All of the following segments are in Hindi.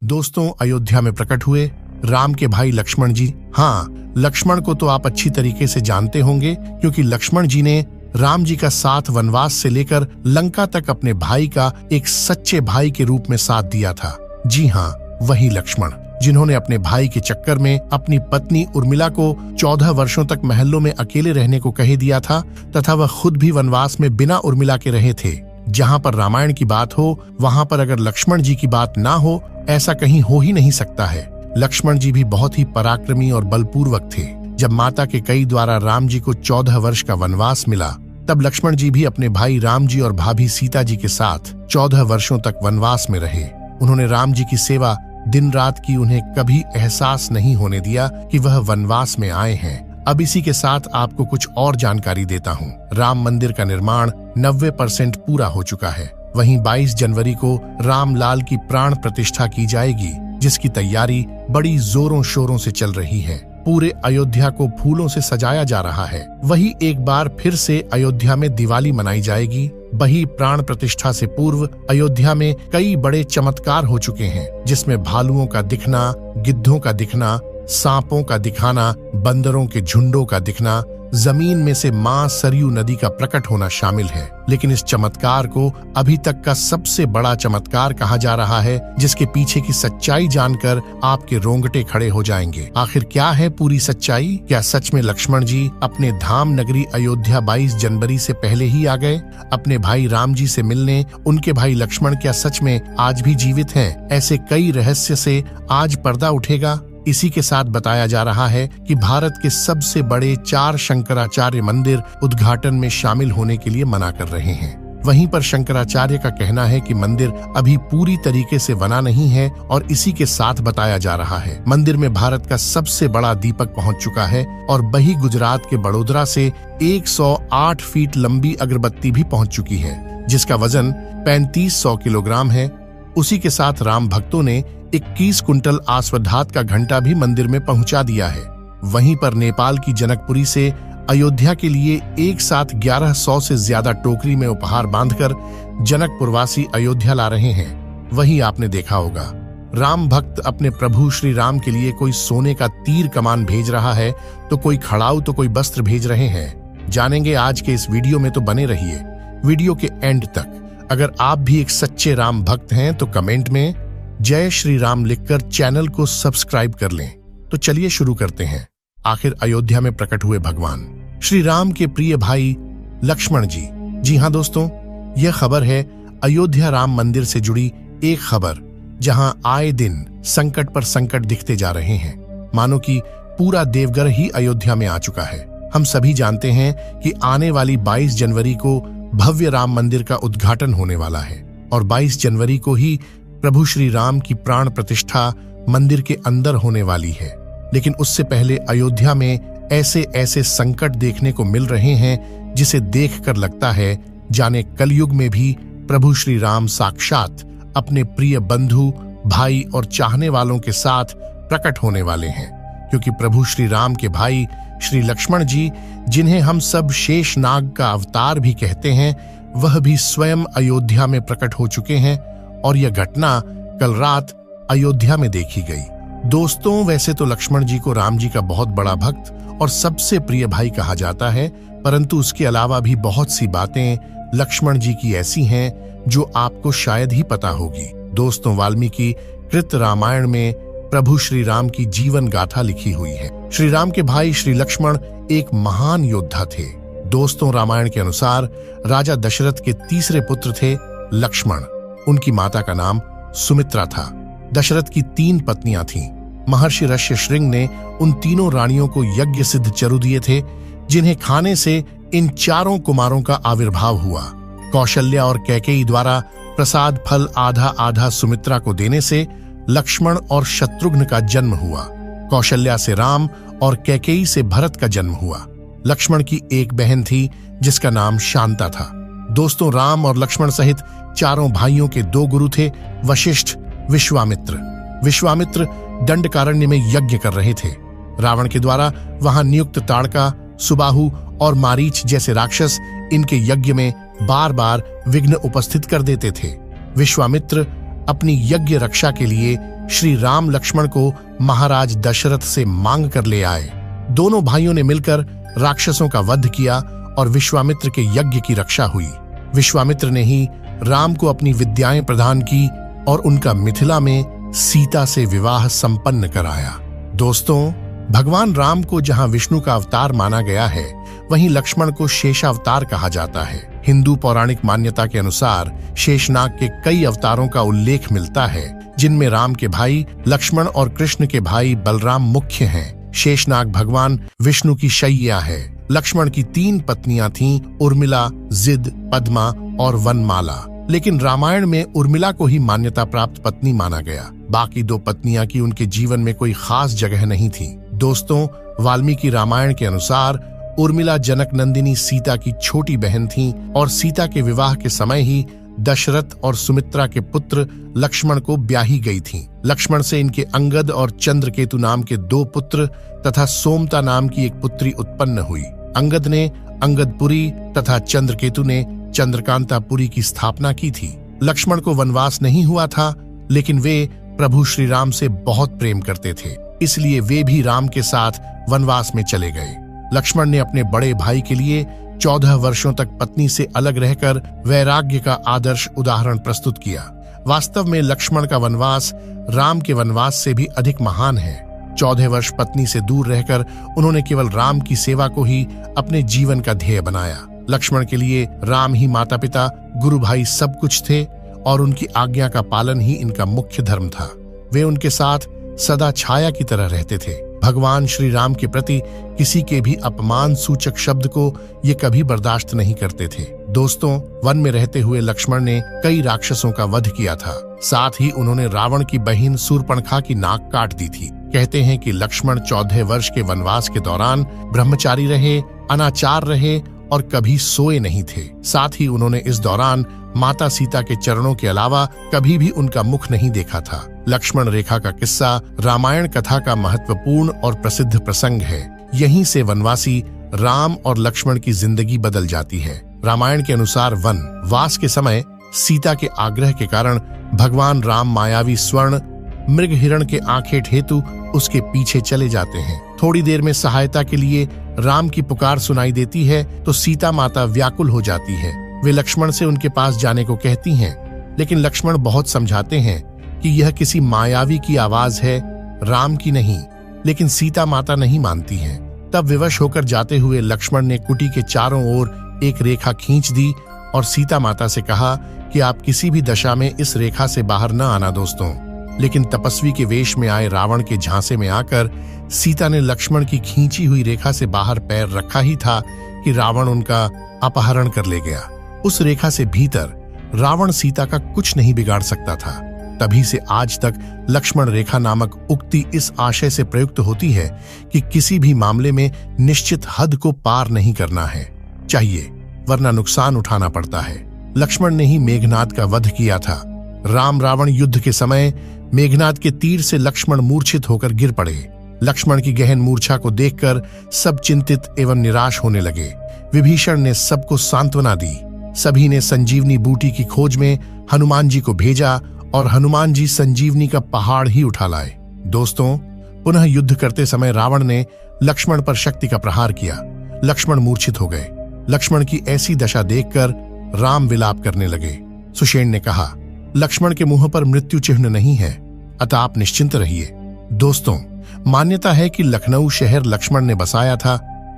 दोस्तों, अयोध्या में प्रकट हुए राम के भाई लक्ष्मण जी। हाँ, लक्ष्मण को तो आप अच्छी तरीके से जानते होंगे, क्योंकि लक्ष्मण जी ने राम जी का साथ वनवास से लेकर लंका तक अपने भाई का एक सच्चे भाई के रूप में साथ दिया था। जी हाँ, वही लक्ष्मण जिन्होंने अपने भाई के चक्कर में अपनी पत्नी उर्मिला को 14 वर्षों तक महलों में अकेले रहने को कह दिया था, तथा वह खुद भी वनवास में बिना उर्मिला के रहे थे। जहाँ पर रामायण की बात हो, वहाँ पर अगर लक्ष्मण जी की बात ना हो, ऐसा कहीं हो ही नहीं सकता है। लक्ष्मण जी भी बहुत ही पराक्रमी और बलपूर्वक थे। जब माता के कई द्वारा राम जी को 14 वर्ष का वनवास मिला, तब लक्ष्मण जी भी अपने भाई राम जी और भाभी सीता जी के साथ 14 वर्षों तक वनवास में रहे। उन्होंने राम जी की सेवा दिन रात की, उन्हें कभी एहसास नहीं होने दिया कि वह वनवास में आए हैं। अब इसी के साथ आपको कुछ और जानकारी देता हूँ। राम मंदिर का निर्माण 90% पूरा हो चुका है। वहीं 22 जनवरी को रामलाल की प्राण प्रतिष्ठा की जाएगी, जिसकी तैयारी बड़ी जोरों शोरों से चल रही है। पूरे अयोध्या को फूलों से सजाया जा रहा है। वही एक बार फिर से अयोध्या में दिवाली मनाई जाएगी। वही प्राण प्रतिष्ठा से पूर्व अयोध्या में कई बड़े चमत्कार हो चुके हैं, जिसमें भालुओं का दिखना, गिद्धों का दिखना, सांपों का दिखाना, बंदरों के झुंडों का दिखना, जमीन में से मां सरयू नदी का प्रकट होना शामिल है। लेकिन इस चमत्कार को अभी तक का सबसे बड़ा चमत्कार कहा जा रहा है, जिसके पीछे की सच्चाई जानकर आपके रोंगटे खड़े हो जाएंगे। आखिर क्या है पूरी सच्चाई? क्या सच में लक्ष्मण जी अपने धाम नगरी अयोध्या 22 जनवरी से पहले ही आ गए अपने भाई राम जी से मिलने? उनके भाई लक्ष्मण क्या सच में आज भी जीवित हैं? ऐसे कई रहस्य से आज पर्दा उठेगा। इसी के साथ बताया जा रहा है कि भारत के सबसे बड़े 4 शंकराचार्य मंदिर उद्घाटन में शामिल होने के लिए मना कर रहे हैं। वहीं पर शंकराचार्य का कहना है कि मंदिर अभी पूरी तरीके से बना नहीं है, और इसी के साथ बताया जा रहा है मंदिर में भारत का सबसे बड़ा दीपक पहुंच चुका है, और वही गुजरात के बड़ोदरा से 108 फीट लंबी अगरबत्ती भी पहुंच चुकी है, जिसका वजन 3500 किलोग्राम है। उसी के साथ राम भक्तों ने 21 कुंटल आस्वधात का घंटा भी मंदिर में पहुंचा दिया है। वहीं पर नेपाल की जनकपुरी से अयोध्या के लिए एक साथ 1100 से ज्यादा टोकरी में उपहार बांधकर जनकपुरवासी अयोध्या ला रहे हैं। वहीं आपने देखा होगा, राम भक्त अपने प्रभु श्री राम के लिए कोई सोने का तीर कमान भेज रहा है, तो कोई खड़ाऊ, तो कोई वस्त्र भेज रहे हैं। जानेंगे आज के इस वीडियो में, तो बने रहिए वीडियो के एंड तक। अगर आप भी एक सच्चे राम भक्त हैं तो कमेंट में जय श्री राम लिखकर चैनल को सब्सक्राइब कर लें। तो चलिए शुरू करते हैं। आखिर अयोध्या में प्रकट हुए भगवान श्री राम के प्रिय भाई लक्ष्मण जी। जी हाँ दोस्तों, यह खबर है अयोध्या राम मंदिर से जुड़ी एक खबर, जहां आए दिन संकट पर संकट दिखते जा रहे हैं। मानो कि पूरा देवघर ही अयोध्या में आ चुका है। हम सभी जानते हैं कि आने वाली 22 जनवरी को भव्य राम मंदिर का उद्घाटन होने वाला है, और 22 जनवरी को ही प्रभु श्री राम की प्राण प्रतिष्ठा मंदिर के अंदर होने वाली है। लेकिन उससे पहले अयोध्या में ऐसे ऐसे संकट देखने को मिल रहे हैं, जिसे देखकर लगता है जाने कलयुग में भी प्रभु श्री राम साक्षात अपने प्रिय बंधु, भाई और चाहने वालों के साथ प्रकट होने वाले हैं। क्योंकि प्रभु श्री राम के भाई श्री लक्ष्मण जी, जिन्हें हम सब शेषनाग का अवतार भी कहते हैं, वह भी स्वयं अयोध्या में प्रकट हो चुके हैं, और यह घटना कल रात अयोध्या में देखी गई। दोस्तों, वैसे तो लक्ष्मण जी को राम जी का बहुत बड़ा भक्त और सबसे प्रिय भाई कहा जाता है, परंतु उसके अलावा भी बहुत सी बातें लक्ष्मण जी की ऐसी हैं जो आपको शायद ही पता होगी। दोस्तों, वाल्मीकि कृत रामायण में प्रभु श्री राम की जीवन गाथा लिखी हुई है। श्री राम के भाई श्री लक्ष्मण एक महान योद्धा थे। दोस्तों, रामायण के अनुसार राजा दशरथ के तीसरे पुत्र थे लक्ष्मण। उनकी माता का नाम सुमित्रा था। दशरथ की 3 पत्नियां थीं। महर्षि ऋष्यशृंग ने उन तीनों रानियों को यज्ञ सिद्ध चरु दिए थे, जिन्हें खाने से इन 4 कुमारों का आविर्भाव हुआ। कौशल्या और कैकेयी द्वारा प्रसाद फल आधा आधा सुमित्रा को देने से लक्ष्मण और शत्रुघ्न का जन्म हुआ। कौशल्या से राम और कैकेयी से भरत का जन्म हुआ। लक्ष्मण की एक बहन थी, जिसका नाम शांता था। दोस्तों, राम और लक्ष्मण सहित 4 भाइयों के 2 गुरु थे, वशिष्ठ, विश्वामित्र। विश्वामित्र दंडकारण्य में यज्ञ कर रहे थे। रावण के द्वारा वहां नियुक्त ताड़का, सुबाहु और मारीच जैसे राक्षस इनके यज्ञ में बार बार विघ्न उपस्थित कर देते थे। विश्वामित्र अपनी यज्ञ रक्षा के लिए श्री राम लक्ष्मण को महाराज दशरथ से मांग कर ले आए। दोनों भाइयों ने मिलकर राक्षसों का वध किया और विश्वामित्र के यज्ञ की रक्षा हुई। विश्वामित्र ने ही राम को अपनी विद्याएं प्रदान की और उनका मिथिला में सीता से विवाह संपन्न कराया। दोस्तों, भगवान राम को जहां विष्णु का अवतार माना गया है, वहीं लक्ष्मण को शेषावतार कहा जाता है। हिंदू पौराणिक मान्यता के अनुसार शेषनाग के कई अवतारों का उल्लेख मिलता है, जिनमें राम के भाई लक्ष्मण और कृष्ण के भाई बलराम मुख्य हैं। शेषनाग भगवान विष्णु की शैया है। लक्ष्मण की 3 पत्नियां थीं, उर्मिला, जिद, पद्मा और वनमाला। लेकिन रामायण में उर्मिला को ही मान्यता प्राप्त पत्नी माना गया। बाकी 2 पत्नियां की उनके जीवन में कोई खास जगह नहीं थी। दोस्तों, वाल्मीकि रामायण के अनुसार उर्मिला जनक नंदिनी सीता की छोटी बहन थी और सीता के विवाह के समय ही दशरथ और सुमित्रा के पुत्र लक्ष्मण को ब्याही गई थीं। लक्ष्मण से इनके अंगद और चंद्रकेतु नाम के 2 पुत्र तथा सोमता नाम की एक पुत्री उत्पन्न हुई। अंगद ने अंगदपुरी तथा चंद्रकेतु ने चंद्रकांतापुरी की स्थापना की थी। लक्ष्मण को वनवास नहीं हुआ था, लेकिन वे प्रभु श्री राम से बहुत प्रेम करते थे, इसलिए वे भी राम के साथ वनवास में चले गए। लक्ष्मण ने अपने बड़े भाई के लिए 14 वर्षों तक पत्नी से अलग रहकर वैराग्य का आदर्श उदाहरण प्रस्तुत किया। वास्तव में लक्ष्मण का वनवास राम के वनवास से भी अधिक महान है। 14 वर्ष पत्नी से दूर रहकर उन्होंने केवल राम की सेवा को ही अपने जीवन का ध्येय बनाया। लक्ष्मण के लिए राम ही माता पिता, गुरु भाई सब कुछ थे और उनकी आज्ञा का पालन ही इनका मुख्य धर्म था। वे उनके साथ सदा छाया की तरह रहते थे। भगवान श्री राम के प्रति किसी के भी अपमान सूचक शब्द को ये कभी बर्दाश्त नहीं करते थे। दोस्तों, वन में रहते हुए लक्ष्मण ने कई राक्षसों का वध किया था। साथ ही उन्होंने रावण की बहन शूर्पणखा की नाक काट दी थी। कहते हैं कि लक्ष्मण 14 वर्ष के वनवास के दौरान ब्रह्मचारी रहे, अनाचार रहे और कभी सोए नहीं थे। साथ ही उन्होंने इस दौरान माता सीता के चरणों के अलावा कभी भी उनका मुख नहीं देखा था। लक्ष्मण रेखा का किस्सा रामायण कथा का महत्वपूर्ण और प्रसिद्ध प्रसंग है। यहीं से वनवासी राम और लक्ष्मण की जिंदगी बदल जाती है। रामायण के अनुसार वनवास के समय सीता के आग्रह के कारण भगवान राम मायावी स्वर्ण मृग हिरण के आंखें हेतु उसके पीछे चले जाते हैं। थोड़ी देर में सहायता के लिए राम की पुकार सुनाई देती है तो सीता माता व्याकुल हो जाती है। वे लक्ष्मण से उनके पास जाने को कहती हैं, लेकिन लक्ष्मण बहुत समझाते हैं कि यह किसी मायावी की आवाज है, राम की नहीं। लेकिन सीता माता नहीं मानती हैं। तब विवश होकर जाते हुए लक्ष्मण ने कुटी के चारों ओर एक रेखा खींच दी और सीता माता से कहा कि आप किसी भी दशा में इस रेखा से बाहर न आना दोस्तों। लेकिन तपस्वी के वेश में आए रावण के झांसे में आकर सीता ने लक्ष्मण की खींची हुई रेखा से बाहर पैर रखा ही था कि रावण उनका अपहरण कर ले गया। उस रेखा से भीतर रावण सीता का कुछ नहीं बिगाड़ सकता था। तभी से आज तक लक्ष्मण रेखा नामक उक्ति इस आशय से प्रयुक्त होती है कि किसी भी मामले में निश्चित हद को पार नहीं करना है चाहिए, वरना नुकसान उठाना पड़ता है। लक्ष्मण ने ही मेघनाद का वध किया था। राम रावण युद्ध के समय मेघनाद के तीर से लक्ष्मण मूर्छित होकर गिर पड़े। लक्ष्मण की गहन मूर्छा को देखकर सब चिंतित एवं निराश होने लगे। विभीषण ने सबको सांत्वना दी। सभी ने संजीवनी बूटी की खोज में हनुमान जी को भेजा और हनुमान जी संजीवनी का पहाड़ ही उठा लाए। दोस्तों, पुनः युद्ध करते समय रावण ने लक्ष्मण पर शक्ति का प्रहार किया। लक्ष्मण मूर्छित हो गए। लक्ष्मण की ऐसी दशा देखकर राम विलाप करने लगे। सुषेण ने कहा, लक्ष्मण के मुंह पर मृत्यु चिन्ह नहीं है, अतः आप निश्चिंत रहिए। दोस्तों, मान्यता है कि लखनऊ शहर लक्ष्मण ने बसाया था।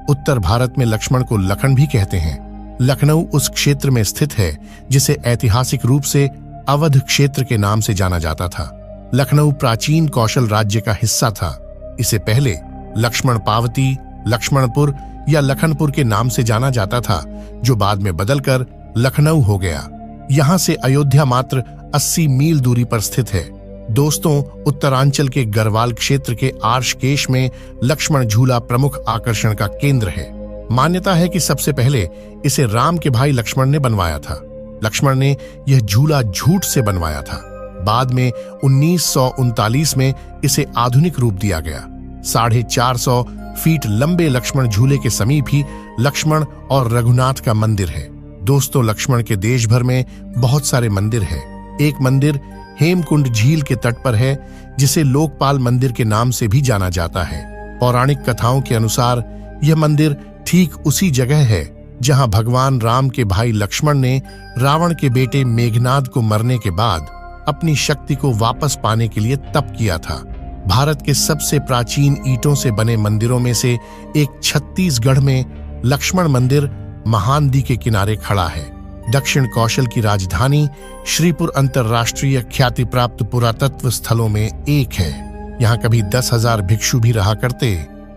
उत्तर भारत में लक्ष्मण को लखन भी कहते हैं। लखनऊ उस क्षेत्र में स्थित है जिसे ऐतिहासिक रूप से अवध क्षेत्र के नाम से जाना जाता था। लखनऊ प्राचीन कौशल राज्य का हिस्सा था। इसे पहले लक्ष्मण पावती, लक्ष्मणपुर या लखनपुर के नाम से जाना जाता था, जो बाद में बदलकर लखनऊ हो गया। यहाँ से अयोध्या मात्र 80 मील दूरी पर स्थित है। दोस्तों, उत्तरांचल के गढ़वाल क्षेत्र के आर्षकेश में लक्ष्मण झूला प्रमुख आकर्षण का केंद्र है। मान्यता है कि सबसे पहले इसे राम के भाई लक्ष्मण ने बनवाया था। लक्ष्मण ने यह झूला झूठ से बनवाया था। बाद में 1939 में इसे आधुनिक रूप दिया गया। 450 फीट लंबे लक्ष्मण झूले के समीप ही लक्ष्मण और रघुनाथ का मंदिर है। दोस्तों, लक्ष्मण के देश भर में बहुत सारे मंदिर हैं। एक मंदिर हेमकुंड झील के तट पर है, जिसे लोकपाल मंदिर के नाम से भी जाना जाता है। पौराणिक कथाओं के अनुसार यह मंदिर ठीक उसी जगह है जहां भगवान राम के भाई लक्ष्मण ने रावण के बेटे मेघनाद को मरने के बाद अपनी शक्ति को वापस पाने के लिए तप किया था। भारत के सबसे प्राचीन ईंटों से बने मंदिरों में से एक छत्तीसगढ़ में लक्ष्मण मंदिर महानदी के किनारे खड़ा है। दक्षिण कौशल की राजधानी श्रीपुर अंतर्राष्ट्रीय ख्याति प्राप्त पुरातत्व स्थलों में एक है। यहाँ कभी 10,000 भिक्षु भी रहा करते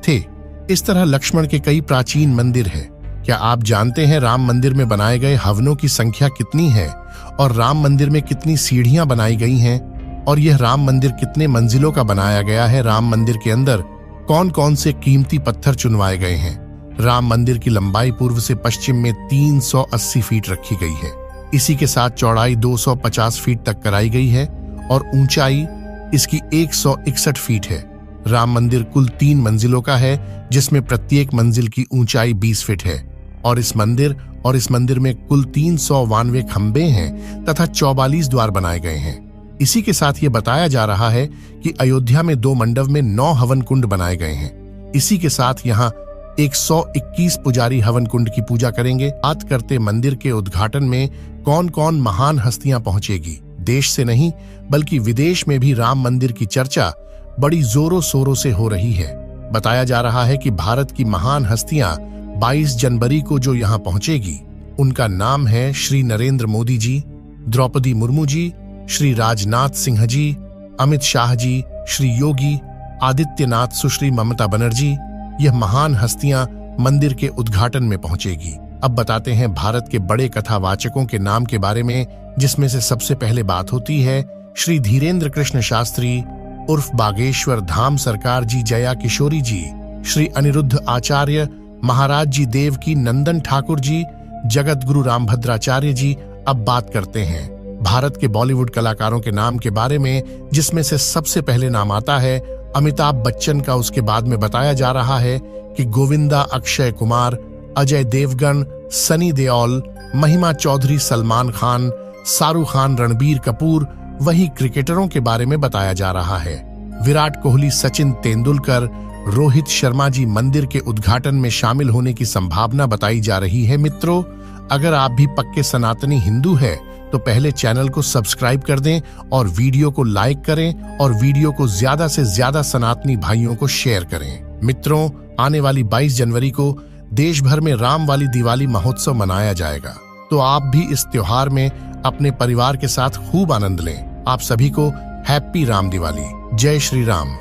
थे। इस तरह लक्ष्मण के कई प्राचीन मंदिर हैं। क्या आप जानते हैं राम मंदिर में बनाए गए हवनों की संख्या कितनी है और राम मंदिर में कितनी सीढ़ियां बनाई गई हैं? और यह राम मंदिर कितने मंजिलों का बनाया गया है? राम मंदिर के अंदर कौन कौन से कीमती पत्थर चुनवाए गए हैं? राम मंदिर की लंबाई पूर्व से पश्चिम में 380 फीट रखी गई है। इसी के साथ चौड़ाई 250 फीट तक कराई गई है और ऊंचाई इसकी 161 फीट है। राम मंदिर कुल 3 मंजिलों का है, जिसमें प्रत्येक मंजिल की ऊंचाई 20 फीट है और इस मंदिर में कुल 392 खंबे हैं तथा 44 द्वार बनाए गए हैं। इसी के साथ ये बताया जा रहा है कि अयोध्या में 2 मंडप में 9 हवन कुंड बनाए गए हैं। इसी के साथ यहाँ 121 पुजारी हवन कुंड की पूजा करेंगे। बात करते मंदिर के उद्घाटन में कौन कौन महान हस्तियां पहुंचेगी। देश से नहीं बल्कि विदेश में भी राम मंदिर की चर्चा बड़ी जोरों शोरों से हो रही है। बताया जा रहा है कि भारत की महान हस्तियां 22 जनवरी को जो यहाँ पहुंचेगी, उनका नाम है श्री नरेंद्र मोदी जी, द्रौपदी मुर्मू जी, श्री राजनाथ सिंह जी, अमित शाह जी, श्री योगी आदित्यनाथ, सुश्री ममता बनर्जी। यह महान हस्तियां मंदिर के उद्घाटन में पहुंचेगी। अब बताते हैं भारत के बड़े कथावाचकों के नाम के बारे में, जिसमें से सबसे पहले बात होती है श्री धीरेन्द्र कृष्ण शास्त्री उर्फ बागेश्वर धाम सरकार जी, जया किशोरी जी, श्री अनिरुद्ध आचार्य, महाराज जी देवकी नंदन ठाकुर जी, जगत गुरु रामभद्राचार्य जी। अब बात करते हैं भारत के बॉलीवुड कलाकारों के नाम के बारे में, जिसमें से सबसे पहले नाम आता है अमिताभ बच्चन का। उसके बाद में बताया जा रहा है कि गोविंदा, अक्षय कुमार, अजय देवगन, सनी देओल, महिमा चौधरी, सलमान खान, शाहरुख खान, रणबीर कपूर। वहीं क्रिकेटरों के बारे में बताया जा रहा है विराट कोहली, सचिन तेंदुलकर, रोहित शर्मा जी मंदिर के उद्घाटन में शामिल होने की संभावना बताई जा रही है। मित्रों, अगर आप भी पक्के सनातनी हिंदू हैं तो पहले चैनल को सब्सक्राइब कर दें और वीडियो को लाइक करें और वीडियो को ज्यादा से ज्यादा सनातनी भाइयों को शेयर करें। मित्रों, आने वाली 22 जनवरी को देश भर में राम वाली दिवाली महोत्सव मनाया जाएगा, तो आप भी इस त्योहार में अपने परिवार के साथ खूब आनंद लें। आप सभी को हैप्पी राम दिवाली। जय श्री राम।